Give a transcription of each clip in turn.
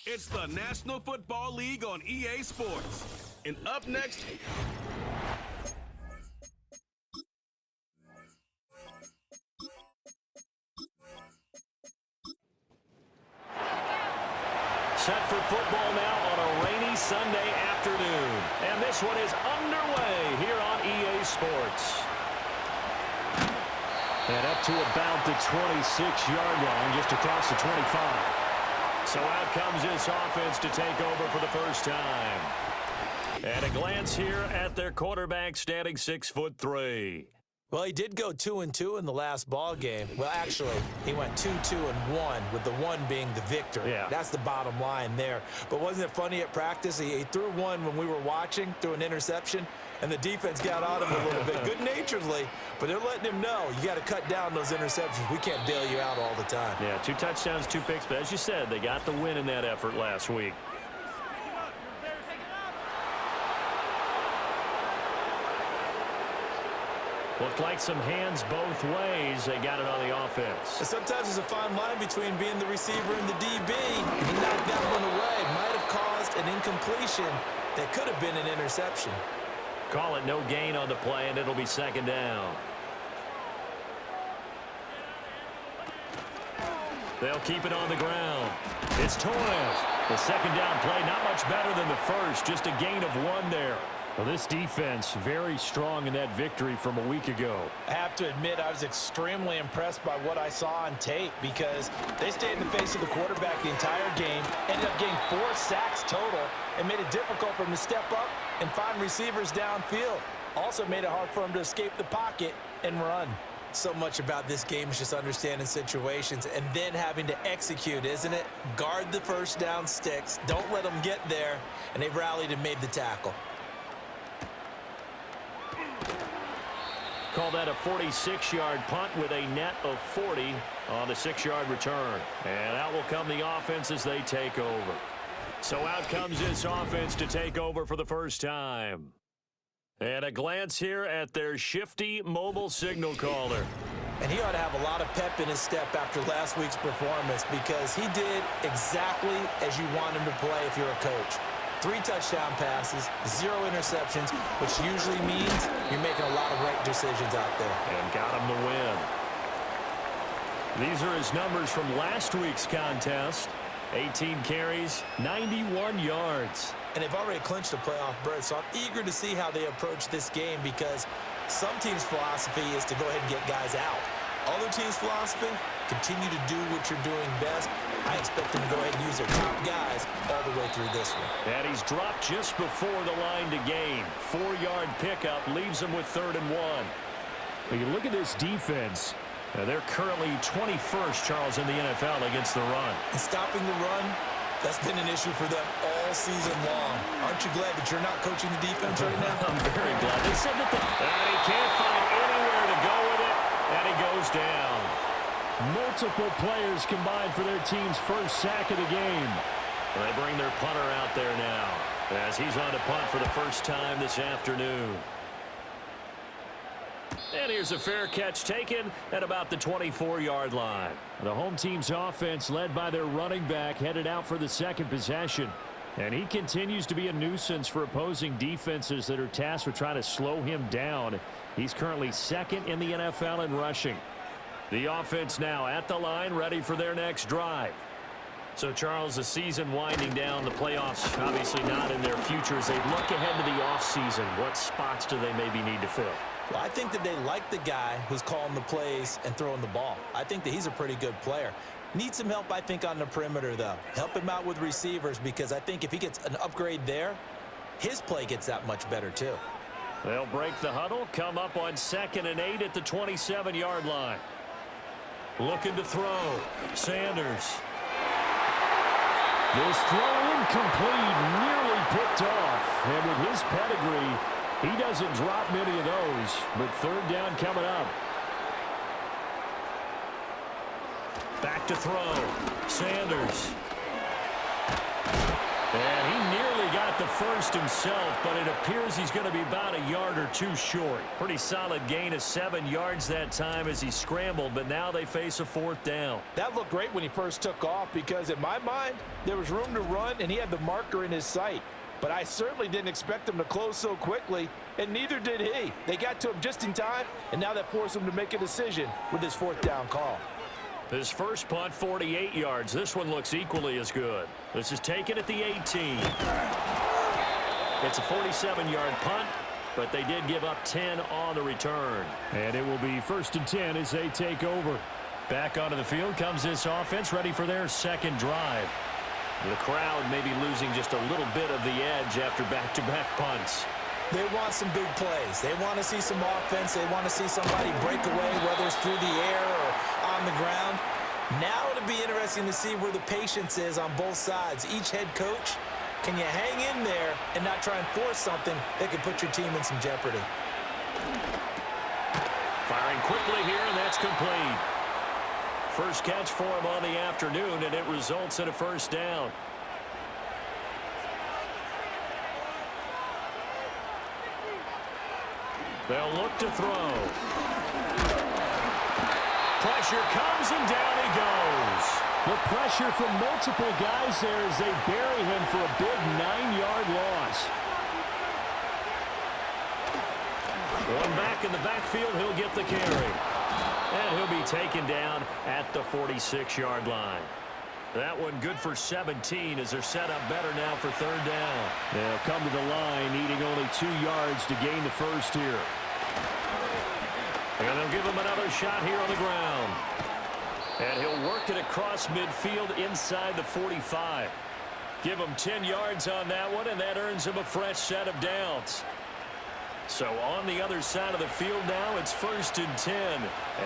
It's the National Football League on EA Sports. And up next... Set for football now on a rainy Sunday afternoon. And this one is underway here on EA Sports. And up to about the 26-yard line, just across the 25. So out comes this offense to take over for the first time. And a glance here at their quarterback standing 6'3". Well, he did go 2-2 in the last ball game. Well, actually, he went 2-2-1, with the one being the victory. Yeah. That's the bottom line there. But wasn't it funny at practice? He threw one when we were watching, threw an interception, and the defense got on him a little bit, good-naturedly. But they're letting him know, you got to cut down those interceptions. We can't bail you out all the time. Yeah, 2 touchdowns, 2 picks. But as you said, they got the win in that effort last week. Looked like some hands both ways. They got it on the offense. And sometimes there's a fine line between being the receiver and the DB. He knocked that one away. Might have caused an incompletion that could have been an interception. Call it no gain on the play, and it'll be second down. They'll keep it on the ground. It's Torres. The second down play, not much better than the first. Just a gain of 1 there. Well, this defense very strong in that victory from a week ago. I have to admit, I was extremely impressed by what I saw on tape because they stayed in the face of the quarterback the entire game, ended up getting 4 sacks total, and made it difficult for him to step up and find receivers downfield. Also made it hard for him to escape the pocket and run. So much about this game is just understanding situations and then having to execute, isn't it? Guard the first down sticks. Don't let them get there. And they rallied and made the tackle. Call that a 46-yard punt with a net of 40 on the 6-yard return. And out will come the offense as they take over. So out comes this offense to take over for the first time. And a glance here at their shifty mobile signal caller. And he ought to have a lot of pep in his step after last week's performance because he did exactly as you want him to play if you're a coach. 3 touchdown passes, 0 interceptions, which usually means you're making a lot of right decisions out there. And got him the win. These are his numbers from last week's contest. 18 carries, 91 yards. And they've already clinched a playoff berth, so I'm eager to see how they approach this game because some teams' philosophy is to go ahead and get guys out. Other teams' philosophy, continue to do what you're doing best. I expect them to go ahead and use their top guys all the way through this one. And he's dropped just before the line to gain. 4-yard pickup leaves him with 3rd and 1. When you look at this defense, they're currently 21st, Charles, in the NFL against the run. And stopping the run, that's been an issue for them all season long. Aren't you glad that you're not coaching the defense right now? I'm very glad. They said that and he can't find anywhere to go with it, and he goes down. Multiple players combined for their team's first sack of the game. And they bring their punter out there now as he's on to punt for the first time this afternoon. And here's a fair catch taken at about the 24-yard line. The home team's offense, led by their running back, headed out for the second possession. And he continues to be a nuisance for opposing defenses that are tasked with trying to slow him down. He's currently 2nd in the NFL in rushing. The offense now at the line, ready for their next drive. So, Charles, the season winding down, the playoffs obviously not in their future. As they look ahead to the offseason, what spots do they maybe need to fill? Well, I think that they like the guy who's calling the plays and throwing the ball. I think that he's a pretty good player. Needs some help, I think, on the perimeter, though. Help him out with receivers because I think if he gets an upgrade there, his play gets that much better, too. They'll break the huddle, come up on 2nd and 8 at the 27-yard line. Looking to throw. Sanders. This throw incomplete, nearly picked off. And with his pedigree, he doesn't drop many of those. But 3rd down coming up. Back to throw. Sanders. And he nearly got the first himself, but it appears he's going to be about a yard or two short. Pretty solid gain of 7 yards that time as he scrambled, but now they face a 4th down. That looked great when he first took off because, in my mind, there was room to run, and he had the marker in his sight. But I certainly didn't expect him to close so quickly, and neither did he. They got to him just in time, and now that forced him to make a decision with his 4th down call. His first punt, 48 yards. This one looks equally as good. This is taken at the 18. It's a 47-yard punt, but they did give up 10 on the return. And it will be 1st and 10 as they take over. Back onto the field comes this offense, ready for their second drive. The crowd may be losing just a little bit of the edge after back-to-back punts. They want some big plays. They want to see some offense. They want to see somebody break away, whether it's through the air or on the ground. Now it'll be interesting to see where the patience is on both sides. Each head coach, can you hang in there and not try and force something that could put your team in some jeopardy? Firing quickly here, and that's complete. First catch for him on the afternoon, and it results in a 1st down. They'll look to throw. Pressure comes, and down he goes. The pressure from multiple guys there as they bury him for a big 9-yard loss. One back in the backfield, he'll get the carry. And he'll be taken down at the 46-yard line. That one good for 17 as they're set up better now for 3rd down. They'll come to the line needing only 2 yards to gain the first here. And they'll give him another shot here on the ground. And he'll work it across midfield inside the 45. Give him 10 yards on that one, and that earns him a fresh set of downs. So on the other side of the field now, it's 1st and 10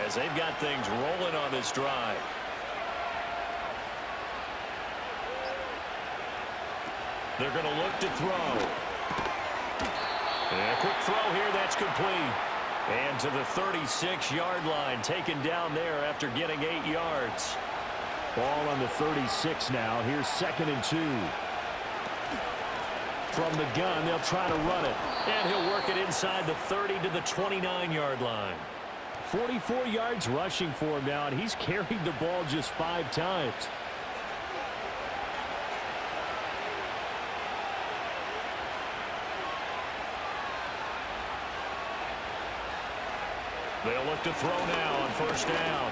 as they've got things rolling on this drive. They're going to look to throw. And a quick throw here, that's complete. And to the 36-yard line, taken down there after getting 8 yards. Ball on the 36 now. Here's 2nd and 2. From the gun, they'll try to run it. And he'll work it inside the 30 to the 29-yard line. 44 yards rushing for him now, and he's carried the ball just 5 times. They'll look to throw now on 1st down.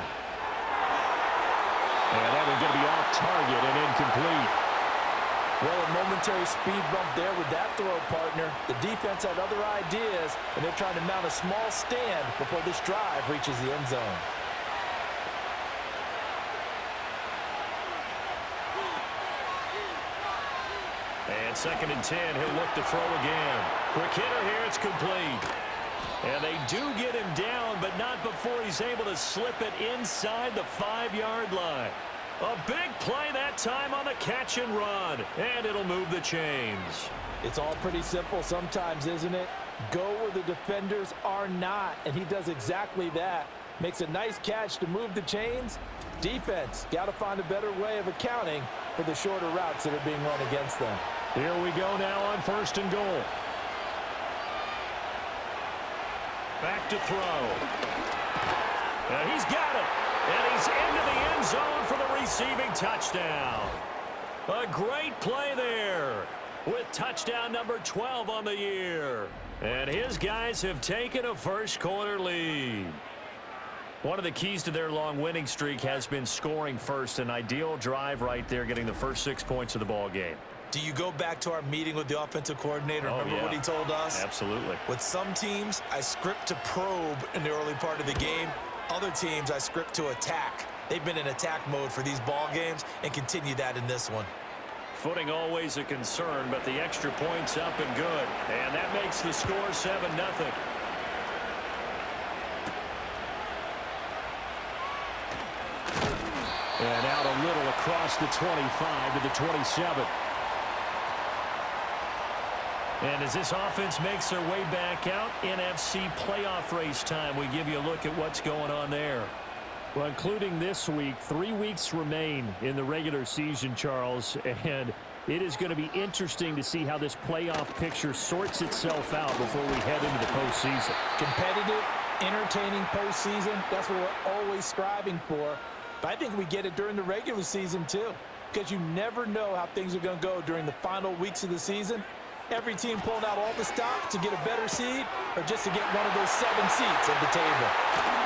And that one's going to be off target and incomplete. Well, a momentary speed bump there with that throw, partner. The defense had other ideas, and they're trying to mount a small stand before this drive reaches the end zone. And 2nd and 10, he'll look to throw again. Quick hitter here, it's complete. And they do get him down, but not before he's able to slip it inside the 5-yard line. A big play that time on the catch and run, and it'll move the chains. It's all pretty simple sometimes, isn't it? Go where the defenders are not, and he does exactly that. Makes a nice catch to move the chains. Defense got to find a better way of accounting for the shorter routes that are being run against them. Here we go now on 1st and goal. Back to throw. And he's got it. And he's into the end zone for the receiving touchdown. A great play there with touchdown number 12 on the year. And his guys have taken a first-quarter lead. One of the keys to their long winning streak has been scoring first. An ideal drive right there, getting the first 6 points of the ball game. Do you go back to our meeting with the offensive coordinator? Remember what he told us? Absolutely. With some teams, I script to probe in the early part of the game. Other teams, I script to attack. They've been in attack mode for these ball games and continue that in this one. Footing always a concern, but the extra point's up and good. And that makes the score 7-0. And out a little across the 25 to the 27. And as this offense makes their way back out, NFC playoff race time, we give you a look at what's going on there. Well, including this week, 3 weeks remain in the regular season, Charles, and It is going to be interesting to see how this playoff picture sorts itself out before we head into the postseason. Competitive, entertaining postseason, that's what we're always striving for. But I think we get it during the regular season too, because you never know how things are going to go during the final weeks of the season. Every team pulling out all the stops to get a better seed or just to get one of those 7 seats at the table.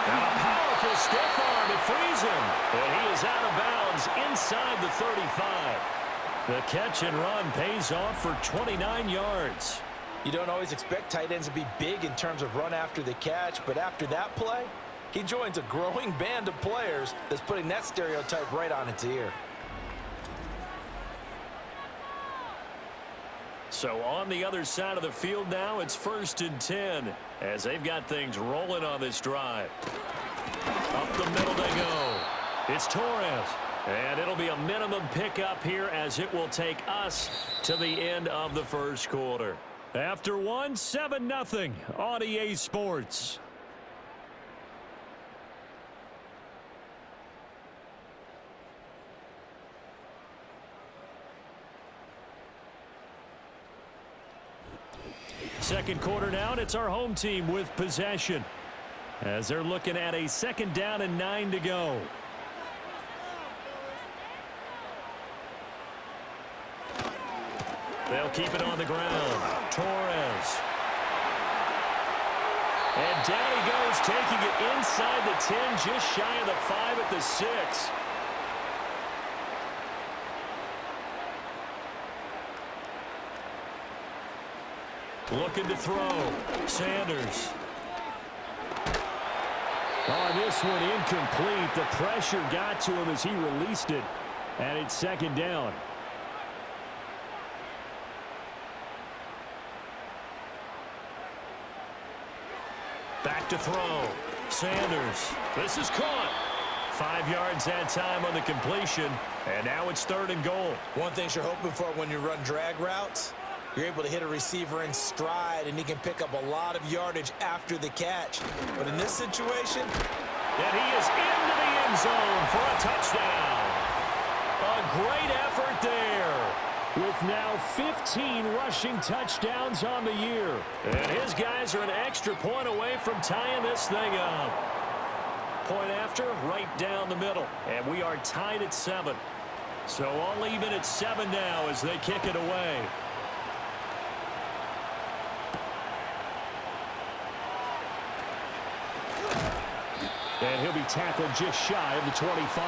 Now a powerful stiff arm, it frees him. And he is out of bounds inside the 35. The catch and run pays off for 29 yards. You don't always expect tight ends to be big in terms of run after the catch, but after that play, he joins a growing band of players that's putting that stereotype right on its ear. So on the other side of the field now, it's 1st and 10 as they've got things rolling on this drive. Up the middle they go. It's Torres. And it'll be a minimum pickup here as it will take us to the end of the first quarter. After one, 7-0 on EA Sports. Second quarter now, and it's our home team with possession as they're looking at a 2nd down and 9 to go. They'll keep it on the ground. Torres. And down he goes, taking it inside the 10, just shy of the 5 at the 6. Looking to throw. Sanders. Oh, this one incomplete. The pressure got to him as he released it. And it's 2nd down. Back to throw. Sanders. This is caught. 5 yards that time on the completion. And now it's 3rd and goal. One thing you're hoping for when you run drag routes, you're able to hit a receiver in stride, and he can pick up a lot of yardage after the catch. But in this situation, and he is into the end zone for a touchdown. A great effort there. With now 15 rushing touchdowns on the year. And his guys are an extra point away from tying this thing up. Point after, right down the middle. And we are tied at 7. So all even at 7 now as they kick it away. And he'll be tackled just shy of the 25.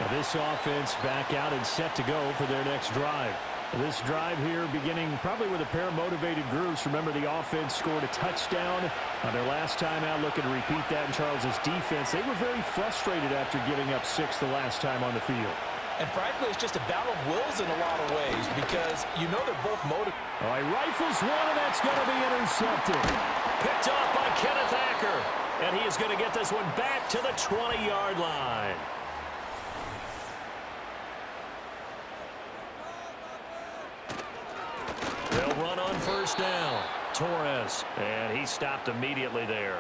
Now this offense back out and set to go for their next drive. This drive here beginning probably with a pair of motivated groups. Remember, the offense scored a touchdown on their last time out. Looking to repeat that in Charles's defense. They were very frustrated after giving up 6 the last time on the field. And frankly, it's just a battle of wills in a lot of ways because you know they're both motivated. All right, rifles one, and that's going to be intercepted. Picked off by Kenneth Acker. And he is going to get this one back to the 20-yard line. They'll run on 1st down. Torres, and he stopped immediately there.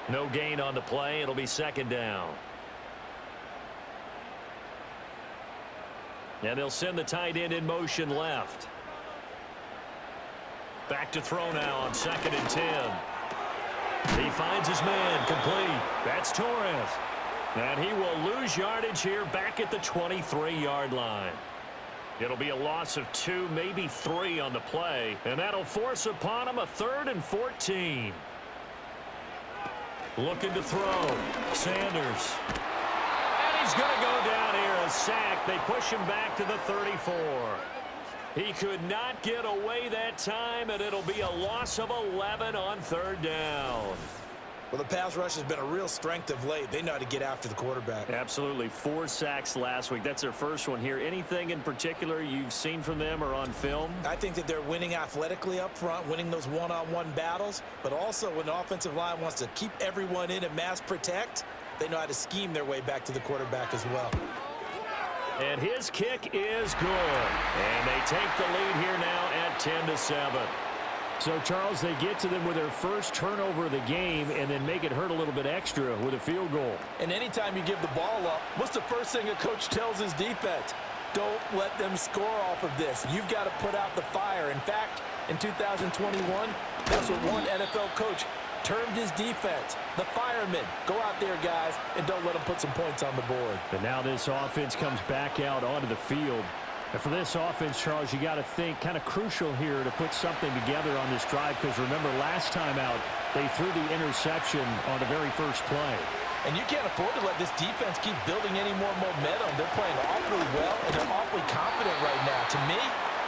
No gain on the play. It'll be 2nd down. And they'll send the tight end in motion left. Back to throw now on 2nd and 10. He finds his man, complete. That's Torres. And he will lose yardage here back at the 23-yard line. It'll be a loss of 2, maybe 3 on the play. And that'll force upon him a 3rd and 14. Looking to throw. Sanders. And he's going to go down here, a sack. They push him back to the 34. He could not get away that time, and it'll be a loss of 11 on 3rd down. Well, the pass rush has been a real strength of late. They know how to get after the quarterback. Absolutely. 4 sacks last week. That's their first one here. Anything in particular you've seen from them or on film? I think that they're winning athletically up front, winning those one-on-one battles, but also when the offensive line wants to keep everyone in and mass protect, they know how to scheme their way back to the quarterback as well. And his kick is good. And they take the lead here now at 10-7. So, Charles, they get to them with their first turnover of the game and then make it hurt a little bit extra with a field goal. And anytime you give the ball up, what's the first thing a coach tells his defense? Don't let them score off of this. You've got to put out the fire. In fact, in 2021, that's what one NFL coach termed his defense, the firemen. Go out there, guys, and don't let them put some points on the board. And now this offense comes back out onto the field. And for this offense, Charles, you got to think kind of crucial here to put something together on this drive, because remember, last time out, they threw the interception on the very first play. And you can't afford to let this defense keep building any more momentum. They're playing awfully well, and they're awfully confident right now. To me,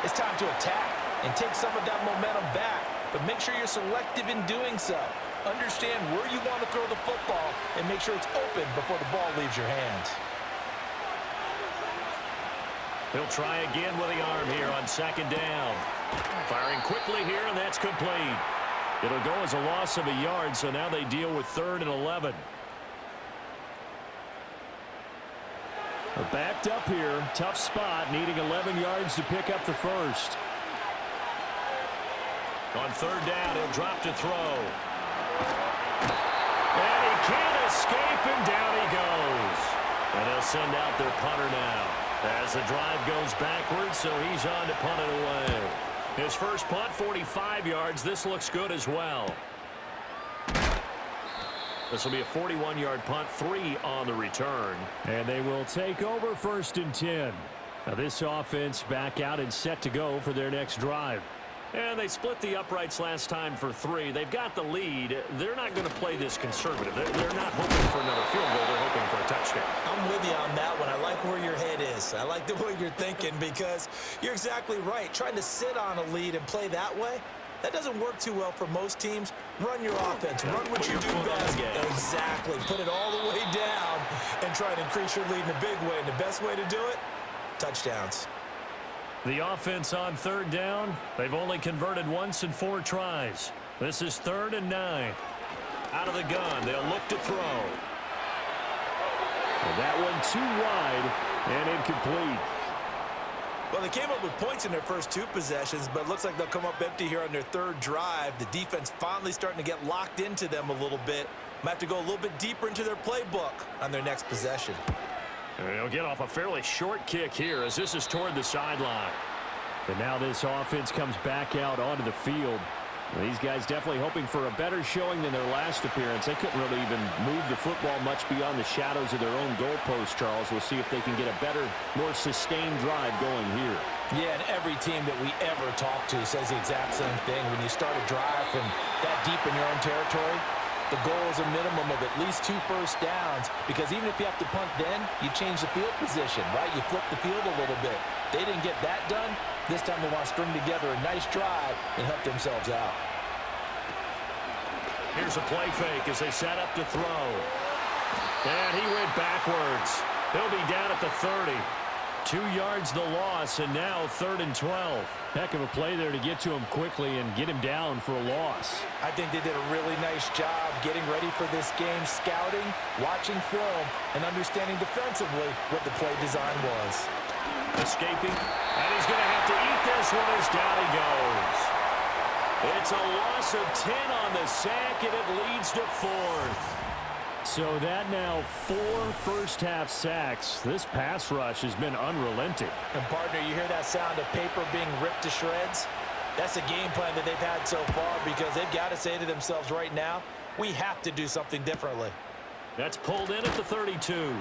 it's time to attack and take some of that momentum back. But make sure you're selective in doing so. Understand where you want to throw the football and make sure it's open before the ball leaves your hands. He'll try again with the arm here on second down. Firing quickly here, and that's complete. It'll go as a loss of a yard, so now they deal with 3rd and 11. Backed up here, tough spot, needing 11 yards to pick up the first. On 3rd down, he'll drop to throw. And he can't escape, and down he goes. And they'll send out their punter now as the drive goes backwards, so he's on to punt it away. His first punt, 45 yards. This looks good as well. This will be a 41-yard punt, 3 on the return. And they will take over 1st and 10. Now this offense back out and set to go for their next drive. And they split the uprights last time for 3. They've got the lead. They're not going to play this conservative. They're not hoping for another field goal. They're hoping for a touchdown. I'm with you on that one. I like where your head is. I like the way you're thinking, because you're exactly right. Trying to sit on a lead and play that way, that doesn't work too well for most teams. Run your offense. Run what you do best. Exactly. Put it all the way down and try to increase your lead in a big way. And the best way to do it, touchdowns. The offense on 3rd down, they've only converted once in 4 tries. This is 3rd and 9. Out of the gun, they'll look to throw. And that one too wide and incomplete. Well, they came up with points in their first 2 possessions, but it looks like they'll come up empty here on their 3rd drive. The defense finally starting to get locked into them a little bit. Might have to go a little bit deeper into their playbook on their next possession. And he'll get off a fairly short kick here as this is toward the sideline. And now this offense comes back out onto the field. These guys definitely hoping for a better showing than their last appearance. They couldn't really even move the football much beyond the shadows of their own goalpost, Charles. We'll see if they can get a better, more sustained drive going here. Yeah, and every team that we ever talk to says the exact same thing. When you start a drive from that deep in your own territory, the goal is a minimum of at least 2 first downs, because even if you have to punt then, you change the field position, right? You flip the field a little bit. They didn't get that done. This time they want to string together a nice drive and help themselves out. Here's a play fake as they set up to throw. And he went backwards. He'll be down at the 30. 2 yards the loss, and now 3rd and 12. Heck of a play there to get to him quickly and get him down for a loss. I think they did a really nice job getting ready for this game, scouting, watching film, and understanding defensively what the play design was. Escaping, and he's going to have to eat this one as down he goes. It's a loss of 10 on the sack, and it leads to 4th. So that now 4 first-half sacks. This pass rush has been unrelenting. And, partner, you hear that sound of paper being ripped to shreds? That's a game plan that they've had so far, because they've got to say to themselves right now, we have to do something differently. That's pulled in at the 32.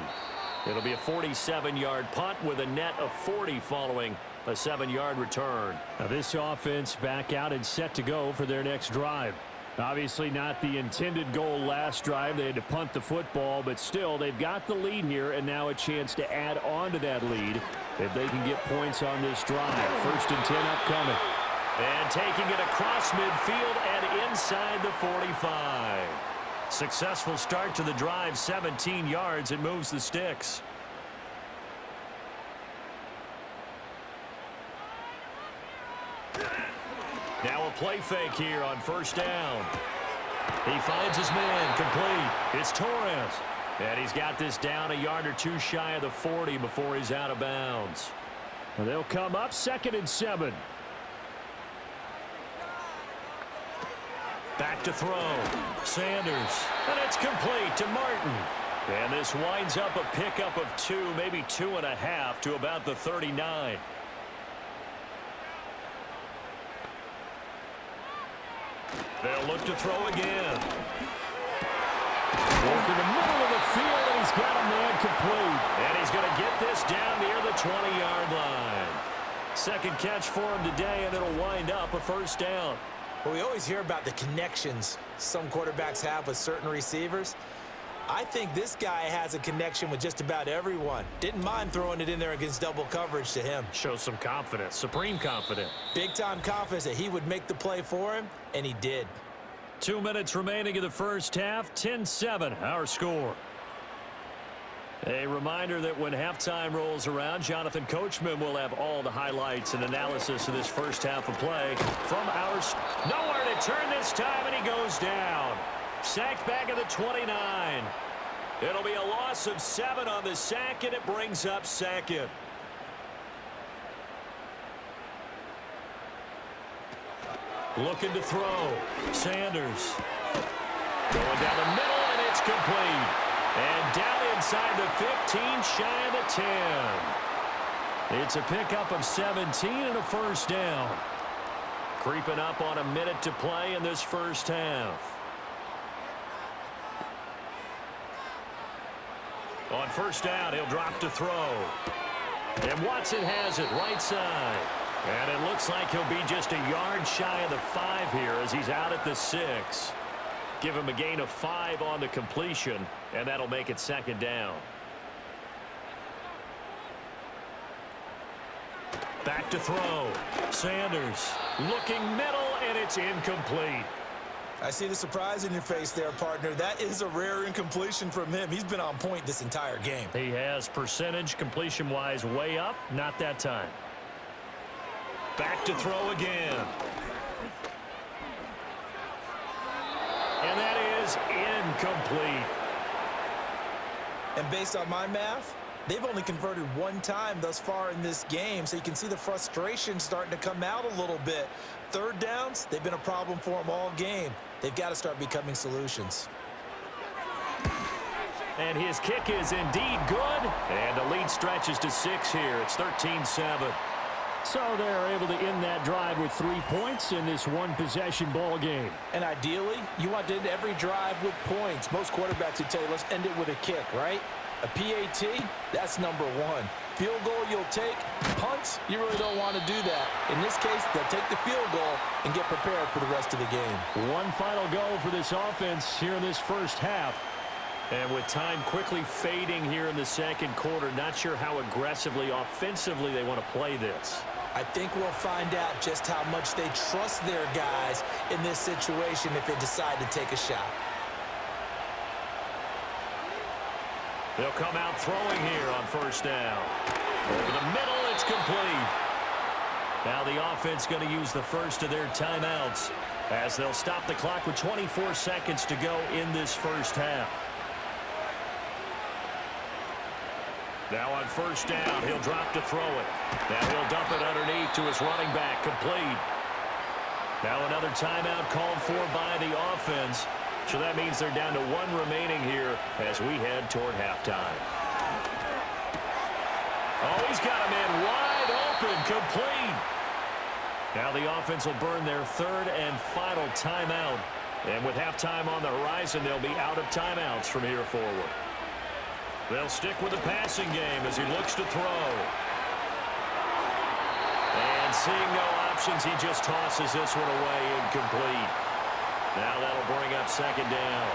It'll be a 47-yard punt with a net of 40 following a 7-yard return. Now this offense back out and set to go for their next drive. Obviously not the intended goal last drive. They had to punt the football, but still they've got the lead here, and now a chance to add on to that lead if they can get points on this drive. 1st and 10 upcoming. And taking it across midfield and inside the 45. Successful start to the drive, 17 yards. It moves the sticks. Now a play fake here on 1st down. He finds his man, complete. It's Torres. And he's got this down a yard or 2 shy of the 40 before he's out of bounds. And they'll come up 2nd and 7. Back to throw. Sanders. And it's complete to Martin. And this winds up a pickup of 2, maybe 2.5 to about the 39. They'll look to throw again. Work in the middle of the field, and he's got a man complete. And he's going to get this down near the 20-yard line. Second catch for him today, and it'll wind up a first down. Well, we always hear about the connections some quarterbacks have with certain receivers. I think this guy has a connection with just about everyone. Didn't mind throwing it in there against double coverage to him. Shows some confidence, supreme confidence. Big-time confidence that he would make the play for him, and he did. 2 minutes remaining in the first half, 10-7, our score. A reminder that when halftime rolls around, Jonathan Coachman will have all the highlights and analysis of this first half of play from ours. Nowhere to turn this time, and he goes down. Sacked back at the 29. It'll be a loss of 7 on the sack, and it brings up second. Looking to throw. Sanders. Going down the middle, and it's complete. And down inside the 15, shy of the 10. It's a pickup of 17 and a first down. Creeping up on a minute to play in this first half. On first down, he'll drop to throw. And Watson has it right side. And it looks like he'll be just a yard shy of the 5 here as he's out at the 6. Give him a gain of 5 on the completion, and that'll make it second down. Back to throw. Sanders looking middle, and it's incomplete. I see the surprise in your face there, partner. That is a rare incompletion from him. He's been on point this entire game. He has percentage completion-wise way up. Not that time. Back to throw again. And that is incomplete. And based on my math, they've only converted 1 time thus far in this game, so you can see the frustration starting to come out a little bit. Third downs, they've been a problem for them all game. They've got to start becoming solutions. And his kick is indeed good. And the lead stretches to 6 here. It's 13-7. So they're able to end that drive with 3 points in this one-possession ball game. And ideally, you want to end every drive with points. Most quarterbacks would tell you, let's end it with a kick, right? A PAT, that's number 1. Field goal you'll take. Punts, you really don't want to do that. In this case, they'll take the field goal and get prepared for the rest of the game. One final goal for this offense here in this first half. And with time quickly fading here in the second quarter, not sure how aggressively, offensively they want to play this. I think we'll find out just how much they trust their guys in this situation if they decide to take a shot. They'll come out throwing here on first down. Over the middle, it's complete. Now the offense going to use the first of their timeouts as they'll stop the clock with 24 seconds to go in this first half. Now on first down, he'll drop to throw it. Now he'll dump it underneath to his running back, complete. Now another timeout called for by the offense. So that means they're down to 1 remaining here as we head toward halftime. Oh, he's got him in wide open, complete. Now the offense will burn their 3rd and final timeout. And with halftime on the horizon, they'll be out of timeouts from here forward. They'll stick with the passing game as he looks to throw. And seeing no options, he just tosses this one away, incomplete. Now that'll bring up second down.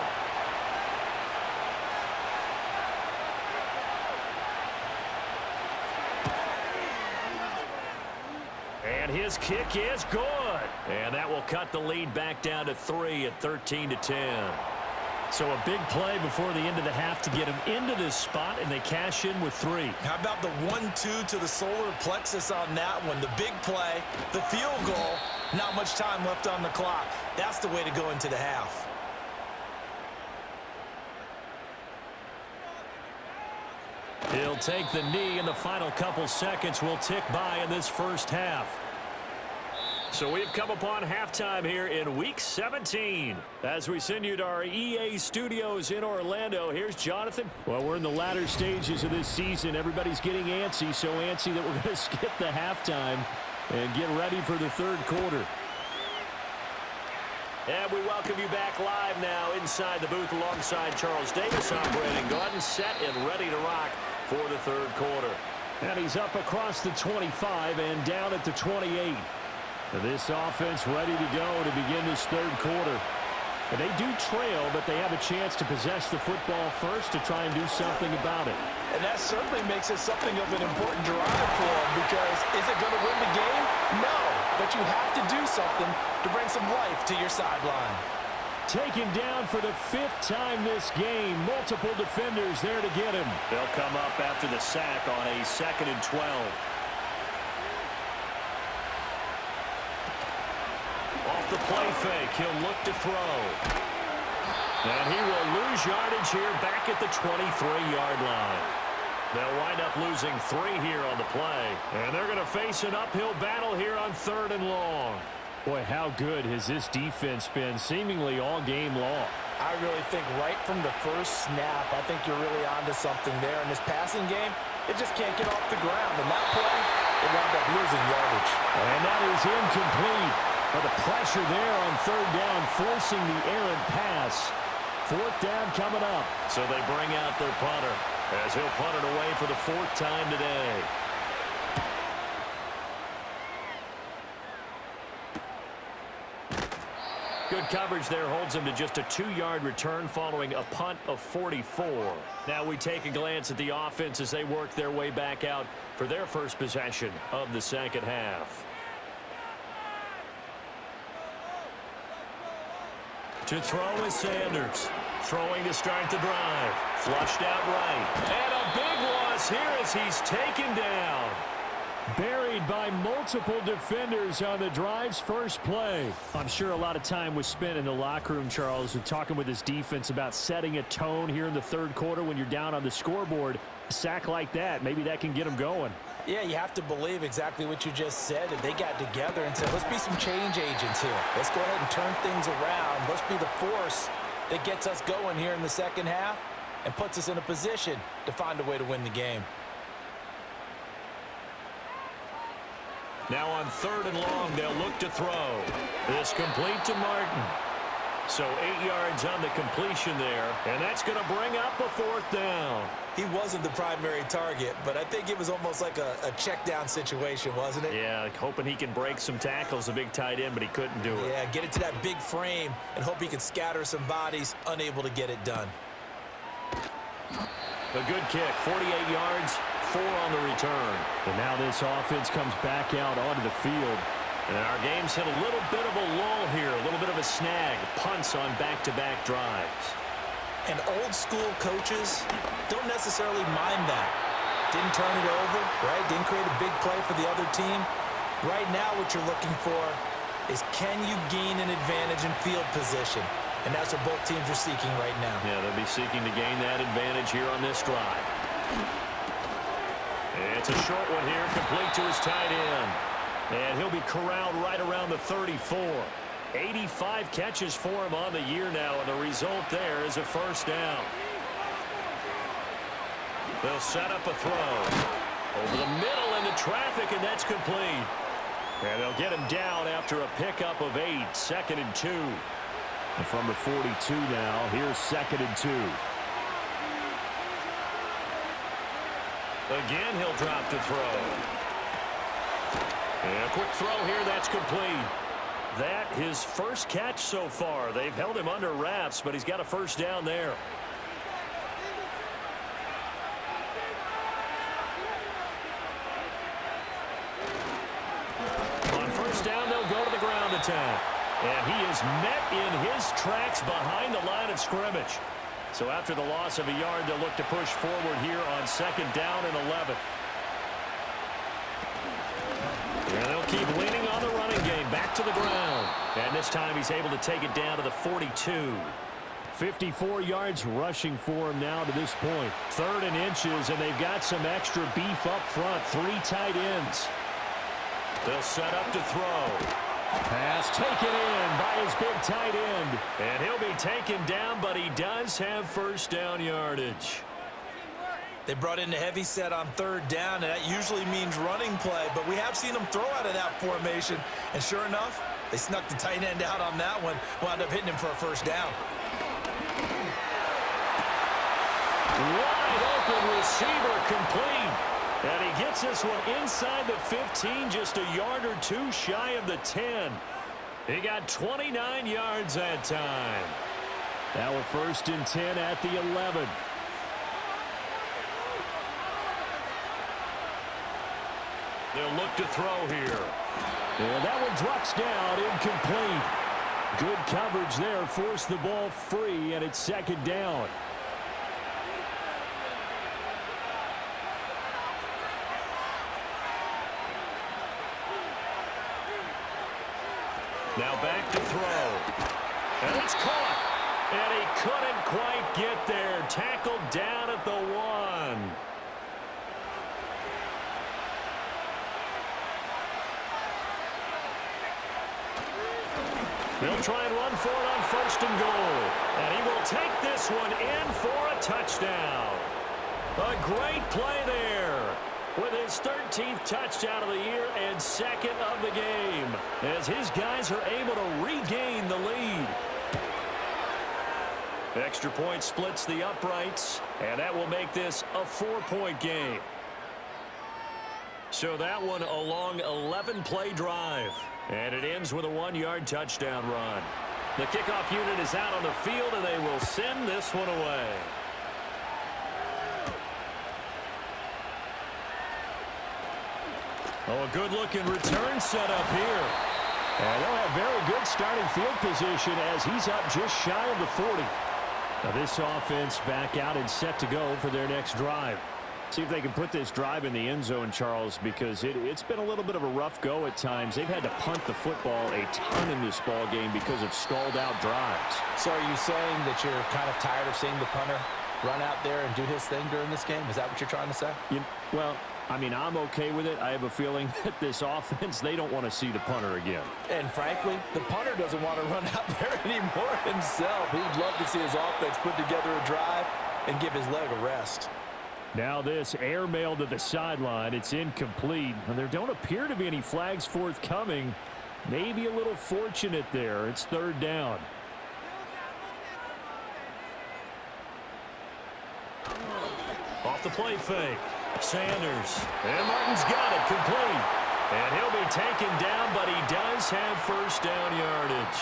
And his kick is good. And that will cut the lead back down to 3 at 13-10. So a big play before the end of the half to get him into this spot, and they cash in with 3. How about the 1-2 to the solar plexus on that one? The big play, the field goal, not much time left on the clock. That's the way to go into the half. He'll take the knee, and the final couple seconds will tick by in this first half. So we've come upon halftime here in Week 17. As we send you to our EA studios in Orlando, here's Jonathan. Well, we're in the latter stages of this season. Everybody's getting antsy, so antsy that we're going to skip the halftime and get ready for the third quarter. And we welcome you back live now inside the booth alongside Charles Davis operating. Go ahead and set and ready to rock for the third quarter. And he's up across the 25 and down at the 28. This offense ready to go to begin this third quarter. And they do trail, but they have a chance to possess the football first to try and do something about it. And that certainly makes it something of an important drive for them, because is it going to win the game? No, but you have to do something to bring some life to your sideline. Taken down for the 5th time this game. Multiple defenders there to get him. They'll come up after the sack on a 2nd and 12. Off the play fake, he'll look to throw. And he will lose yardage here back at the 23-yard line. They'll wind up losing 3 here on the play. And they're going to face an uphill battle here on 3rd and long. Boy, how good has this defense been seemingly all game long? I really think right from the first snap, I think you're really onto something there. In this passing game, it just can't get off the ground. And that play, it wound up losing yardage. And that is incomplete. But the pressure there on 3rd down, forcing the errant pass. 4th down coming up. So they bring out their punter as he'll punt it away for the 4th time today. Good coverage there holds him to just a 2-yard return following a punt of 44. Now we take a glance at the offense as they work their way back out for their first possession of the second half. To throw is Sanders. Throwing to start the drive. Flushed out right. And a big loss here as he's taken down. Buried by multiple defenders on the drive's first play. I'm sure a lot of time was spent in the locker room, Charles, talking with his defense about setting a tone here in the third quarter when you're down on the scoreboard. A sack like that, maybe that can get them going. Yeah, you have to believe exactly what you just said. And they got together and said, let's be some change agents here. Let's go ahead and turn things around. Let's be the force that gets us going here in the second half and puts us in a position to find a way to win the game. Now on 3rd and long, they'll look to throw. This complete to Martin. So 8 yards on the completion there, and that's going to bring up a 4th down. He wasn't the primary target, but I think it was almost like a check down situation, wasn't it? Yeah, hoping he can break some tackles, a big tight end, but he couldn't do it. Yeah, get it to that big frame and hope he can scatter some bodies, unable to get it done. A good kick, 48 yards, 4 on the return. And now this offense comes back out onto the field. And our game's hit a little bit of a lull here, a little bit of a snag. Punts on back-to-back drives. And old-school coaches don't necessarily mind that. Didn't turn it over, right? Didn't create a big play for the other team. Right now what you're looking for is, can you gain an advantage in field position? And that's what both teams are seeking right now. Yeah, they'll be seeking to gain that advantage here on this drive. And it's a short one here, complete to his tight end. And he'll be corralled right around the 34. 85 catches for him on the year now, and the result there is a 1st down. They'll set up a throw. Over the middle into traffic, and that's complete. And they'll get him down after a pickup of 8, 2nd and 2. And from the 42 now, here's 2nd and 2. Again, he'll drop to throw. And a quick throw here, that's complete. That his first catch so far. They've held him under wraps, but he's got a 1st down there. On 1st down, they'll go to the ground attack. And he is met in his tracks behind the line of scrimmage. So after the loss of a yard, they'll look to push forward here on 2nd down and 11. And they'll keep leaning on the running game. Back to the ground. And this time he's able to take it down to the 42. 54 yards rushing for him now to this point. 3rd and inches, and they've got some extra beef up front. 3 tight ends. They'll set up to throw. Pass taken in by his big tight end. And he'll be taken down, but he does have first down yardage. They brought in the heavy set on third down, and that usually means running play, but we have seen them throw out of that formation. And sure enough, they snuck the tight end out on that one, wound up hitting him for a first down. Wide open receiver complete. And he gets this one inside the 15, just a yard or two shy of the 10. He got 29 yards that time. Now a 1st and 10 at the 11. They'll look to throw here. And that one drops down, incomplete. Good coverage there, forced the ball free, and it's 2nd down. Now back to throw. And it's caught. And he couldn't quite get there. Tackled down at the 1. They'll try and run for it on 1st and goal. And he will take this one in for a touchdown. A great play there, with his 13th touchdown of the year and 2nd of the game, as his guys are able to regain the lead. Extra point splits the uprights, and that will make this a 4-point game. So that one a long 11-play drive, and it ends with a 1-yard touchdown run. The kickoff unit is out on the field, and they will send this one away. Oh, a good-looking return set up here. And they'll have very good starting field position as he's up just shy of the 40. Now this offense back out and set to go for their next drive. See if they can put this drive in the end zone, Charles, because it's been a little bit of a rough go at times. They've had to punt the football a ton in this ball game because of stalled-out drives. So are you saying that you're kind of tired of seeing the punter run out there and do his thing during this game? Is that what you're trying to say? Well, I mean, I'm okay with it. I have a feeling that this offense, they don't want to see the punter again. And frankly, the punter doesn't want to run out there anymore himself. He'd love to see his offense put together a drive and give his leg a rest. Now this airmail to the sideline. It's incomplete. And there don't appear to be any flags forthcoming. Maybe a little fortunate there. It's 3rd down. Off the play fake. Sanders. And Martin's got it complete. And he'll be taken down, but he does have first down yardage.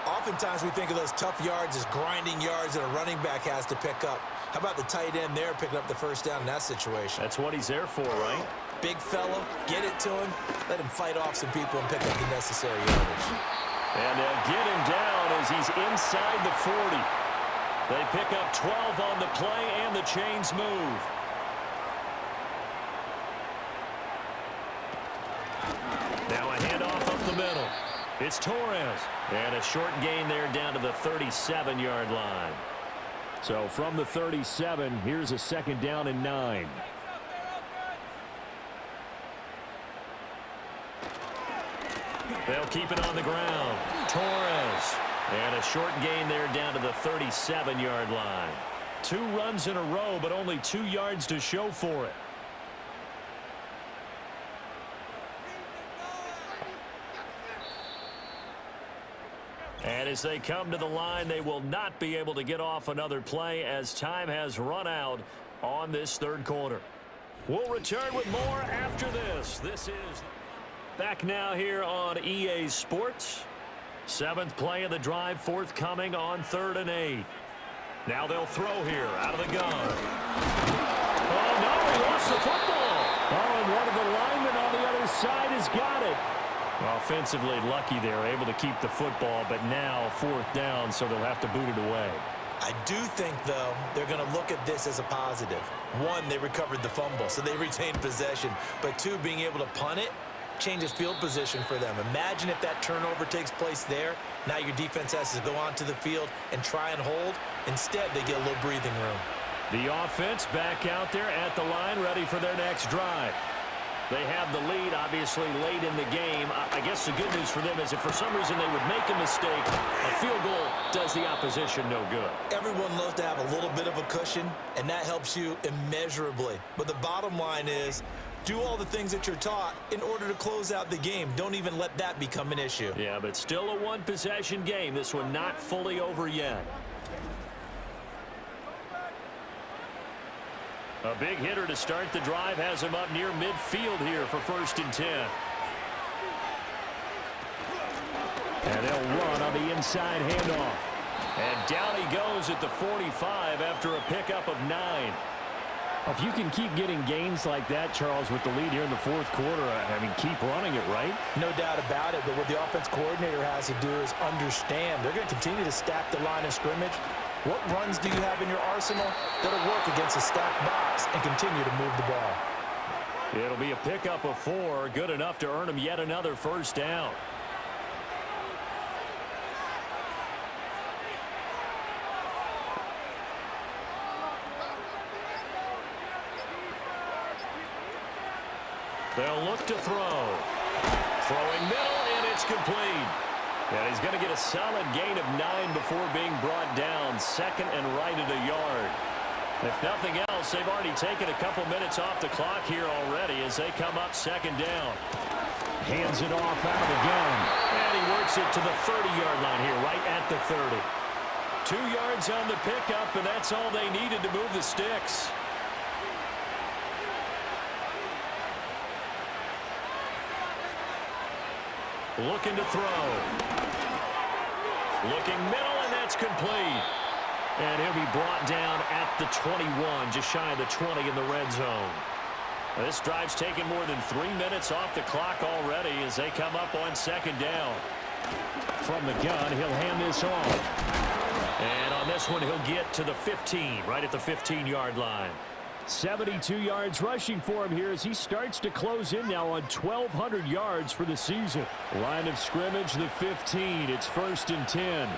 Oftentimes we think of those tough yards as grinding yards that a running back has to pick up. How about the tight end there picking up the first down in that situation? That's what he's there for, right? Big fella, get it to him, let him fight off some people and pick up the necessary yardage. And they'll get him down as he's inside the 40. They pick up 12 on the play, and the chains move. Now a handoff up the middle. It's Torres. And a short gain there down to the 37-yard line. So from the 37, here's a 2nd down and 9. They'll keep it on the ground. Torres. And a short gain there down to the 37-yard line. 2 runs in a row, but only 2 yards to show for it. And as they come to the line, they will not be able to get off another play as time has run out on this 3rd quarter. We'll return with more after this. This is back now here on EA Sports. 7th play of the drive forthcoming on 3rd and 8. Now they'll throw here out of the gun. Oh, no, he lost the football. Oh, and one of the linemen on the other side has got it. Offensively lucky they're able to keep the football, but now 4th down, so they'll have to boot it away. I do think, though, they're going to look at this as a positive. 1, they recovered the fumble, so they retained possession. But 2, being able to punt it changes field position for them. Imagine if that turnover takes place there. Now your defense has to go onto the field and try and hold. Instead, they get a little breathing room. The offense back out there at the line, ready for their next drive. They have the lead, obviously, late in the game. I guess the good news for them is if for some reason they would make a mistake, a field goal does the opposition no good. Everyone loves to have a little bit of a cushion, and that helps you immeasurably. But the bottom line is, do all the things that you're taught in order to close out the game. Don't even let that become an issue. Yeah, but still a one-possession game. This one not fully over yet. A big hitter to start the drive has him up near midfield here for 1st and 10. And they'll run on the inside handoff. And down he goes at the 45 after a pickup of 9. If you can keep getting gains like that, Charles, with the lead here in the 4th quarter, I mean, keep running it, right? No doubt about it, but what the offense coordinator has to do is understand. They're going to continue to stack the line of scrimmage. What runs do you have in your arsenal that'll work against a stacked box and continue to move the ball? It'll be a pickup of 4, good enough to earn him yet another 1st down. They'll look to throw. Throwing middle, and it's complete. And he's going to get a solid gain of 9 before being brought down. 2nd and right at a yard. If nothing else, they've already taken a couple minutes off the clock here already as they come up 2nd down. Hands it off out again. And he works it to the 30-yard line here, right at the 30. 2 yards on the pickup, and that's all they needed to move the sticks. Looking to throw. Looking middle, and that's complete. And he'll be brought down at the 21, just shy of the 20 in the red zone. This drive's taken more than 3 minutes off the clock already as they come up on 2nd down. From the gun, he'll hand this off. And on this one, he'll get to the 15, right at the 15-yard line. 72 yards rushing for him here as he starts to close in now on 1,200 yards for the season. Line of scrimmage, the 15. It's 1st and 10.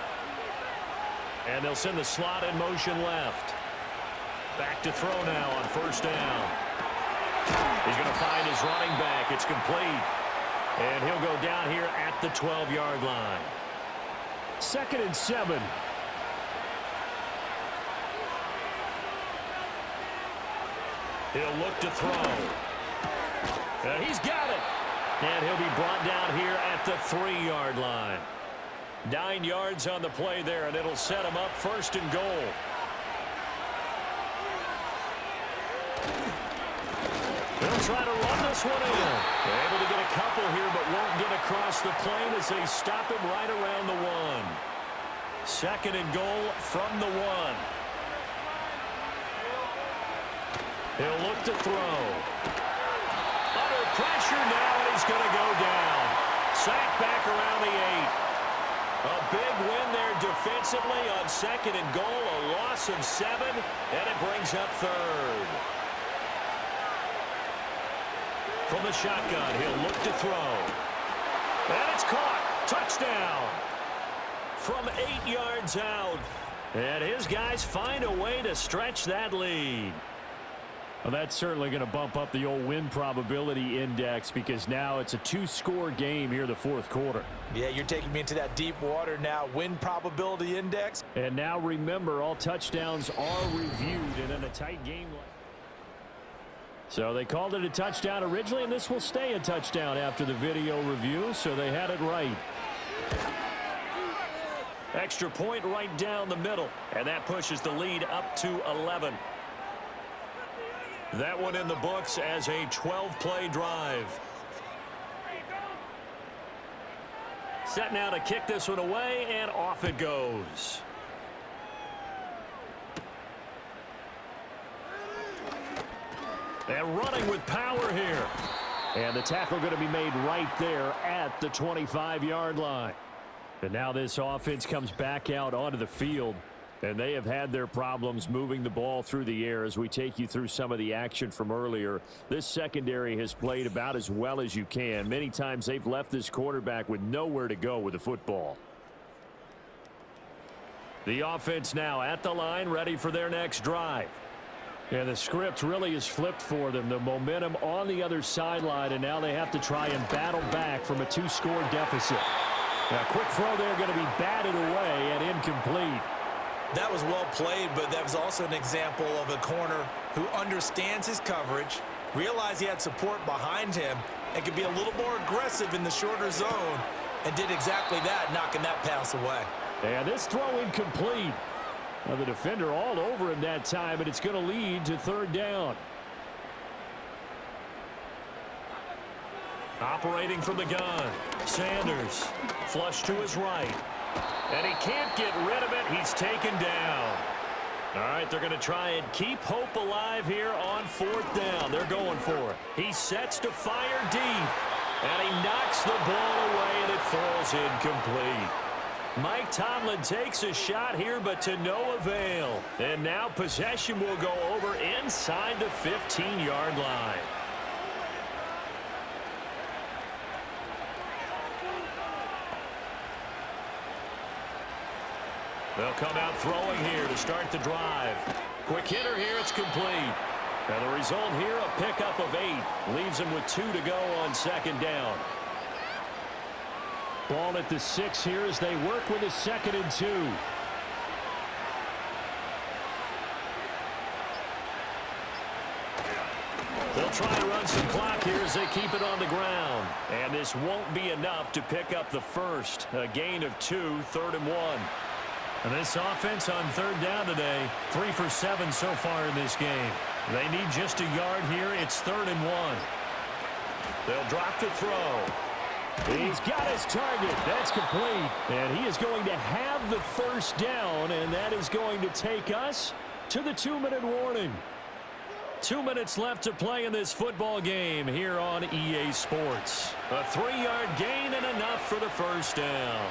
And they'll send the slot in motion left. Back to throw now on 1st down. He's going to find his running back. It's complete. And he'll go down here at the 12-yard line. 2nd and 7. He'll look to throw. And he's got it. And he'll be brought down here at the 3-yard line. 9 yards on the play there, and it'll set him up 1st and goal. They'll try to run this one in. They're able to get a couple here, but won't get across the plane as they stop him right around the 1. 2nd and goal from the 1. He'll look to throw. Under pressure now, and he's going to go down. Sacked back around the 8. A big win there defensively on 2nd and goal. A loss of 7, and it brings up 3rd. From the shotgun, he'll look to throw. And it's caught. Touchdown. From 8 yards out. And his guys find a way to stretch that lead. Well, that's certainly going to bump up the old win probability index because now it's a 2-score game here in the 4th quarter. Yeah, you're taking me into that deep water now. Win probability index. And now remember, all touchdowns are reviewed, and in a tight game. So they called it a touchdown originally, and this will stay a touchdown after the video review, so they had it right. Extra point right down the middle, and that pushes the lead up to 11. That one in the books as a 12-play drive. Set now to kick this one away, and off it goes. And running with power here. And the tackle going to be made right there at the 25-yard line. And now this offense comes back out onto the field. And they have had their problems moving the ball through the air as we take you through some of the action from earlier. This secondary has played about as well as you can. Many times they've left this quarterback with nowhere to go with the football. The offense now at the line, ready for their next drive. And the script really is flipped for them. The momentum on the other sideline, and now they have to try and battle back from a 2-score deficit. A quick throw there going to be batted away and incomplete. That was well played, but that was also an example of a corner who understands his coverage, realized he had support behind him, and could be a little more aggressive in the shorter zone, and did exactly that, knocking that pass away. And this throw incomplete. Now the defender all over him that time, and it's going to lead to third down. Operating from the gun, Sanders, flush to his right. And he can't get rid of it. He's taken down. All right, they're going to try and keep hope alive here on fourth down. They're going for it. He sets to fire deep. And he knocks the ball away, and it falls incomplete. Mike Tomlin takes a shot here, but to no avail. And now possession will go over inside the 15-yard line. They'll come out throwing here to start the drive. Quick hitter here, it's complete. And the result here, a pickup of 8. Leaves them with 2 to go on second down. Ball at the 6 here as they work with a 2nd and 2. They'll try to run some clock here as they keep it on the ground. And this won't be enough to pick up the first. A gain of 2, 3rd and 1. And this offense on third down today, 3 for 7 so far in this game. They need just a yard here. It's 3rd and 1. They'll drop the throw. He's got his target. That's complete. And he is going to have the first down, and that is going to take us to the 2-minute warning. 2 minutes left to play in this football game here on EA Sports. A 3-yard gain and enough for the first down.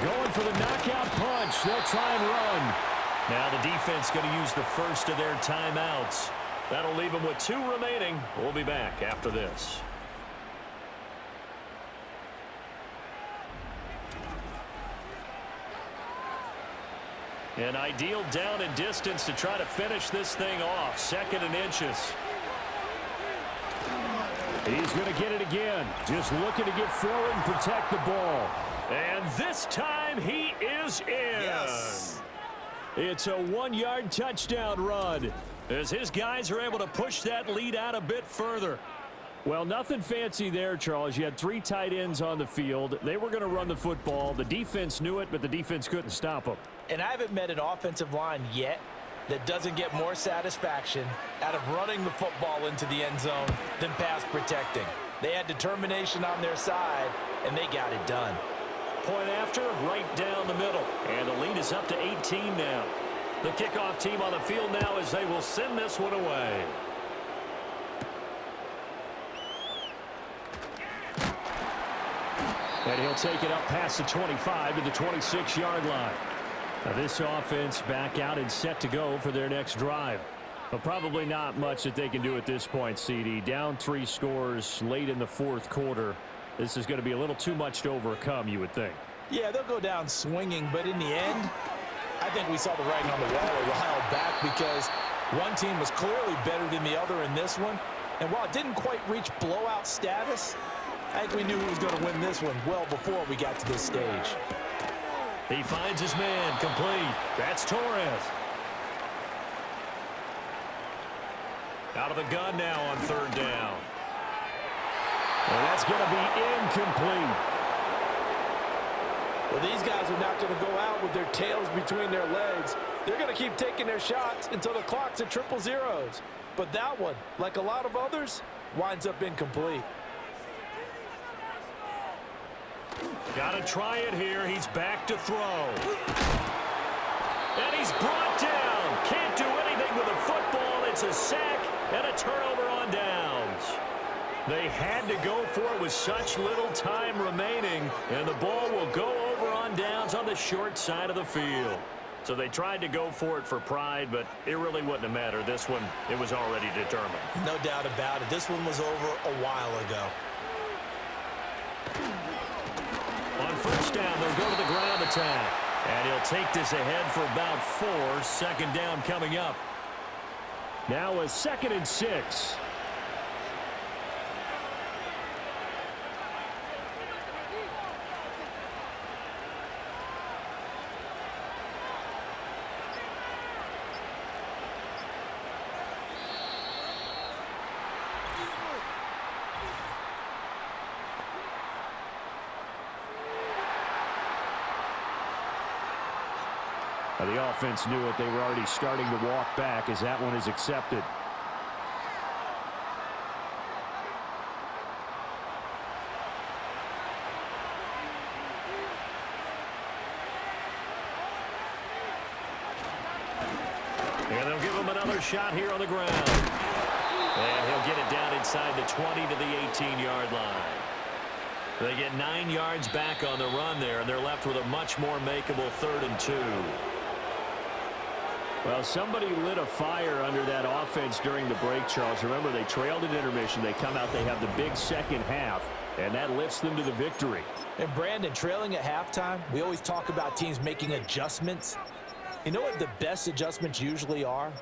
Going for the knockout punch. They'll try and run. Now the defense going to use the first of their timeouts. That'll leave them with 2 remaining. We'll be back after this. An ideal down and distance to try to finish this thing off. 2nd and inches. He's going to get it again. Just looking to get forward and protect the ball. And this time he is in. Yes. It's a 1-yard touchdown run. As his guys are able to push that lead out a bit further. Well, nothing fancy there, Charles. You had 3 tight ends on the field. They were going to run the football. The defense knew it, but the defense couldn't stop them. And I haven't met an offensive line yet that doesn't get more satisfaction out of running the football into the end zone than pass protecting. They had determination on their side, and they got it done. Point after, right down the middle. And the lead is up to 18 now. The kickoff team on the field now as they will send this one away. And he'll take it up past the 25 to the 26-yard line. Now this offense back out and set to go for their next drive. But probably not much that they can do at this point, CD. Down 3 scores late in the 4th quarter. This is going to be a little too much to overcome, you would think. Yeah, they'll go down swinging, but in the end, I think we saw the writing on the wall a while back because one team was clearly better than the other in this one. And while it didn't quite reach blowout status, I think we knew who was going to win this one well before we got to this stage. He finds his man complete. That's Torres. Out of the gun now on third down. And that's going to be incomplete. Well, these guys are not going to go out with their tails between their legs. They're going to keep taking their shots until the clock's at 000. But that one, like a lot of others, winds up incomplete. Got to try it here. He's back to throw. And he's brought down. Can't do anything with a football. It's a sack and a turnover on downs. They had to go for it with such little time remaining, and the ball will go over on downs on the short side of the field. So they tried to go for it for pride, but it really wouldn't have mattered. This one, it was already determined. No doubt about it. This one was over a while ago. On first down, they'll go to the ground attack. And he'll take this ahead for about 4. 2nd down coming up. Now a 2nd and 6. The offense knew it. They were already starting to walk back as that one is accepted. And they'll give him another shot here on the ground. And he'll get it down inside the 20 to the 18-yard line. They get 9 yards back on the run there, and they're left with a much more makeable 3rd and 2. Well, somebody lit a fire under that offense during the break, Charles. Remember, they trailed at intermission. They come out, they have the big second half, and that lifts them to the victory. And Brandon, trailing at halftime, we always talk about teams making adjustments. You know what the best adjustments usually are?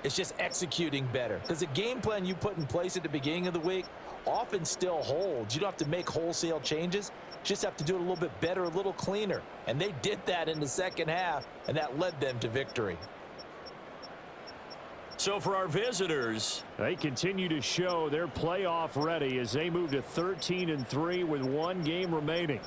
It's just executing better. Because the game plan you put in place at the beginning of the week often still holds. You don't have to make wholesale changes. Just have to do it a little bit better, a little cleaner. And they did that in the second half, and that led them to victory. So for our visitors, they continue to show they're playoff ready as they move to 13-3 with 1 game remaining.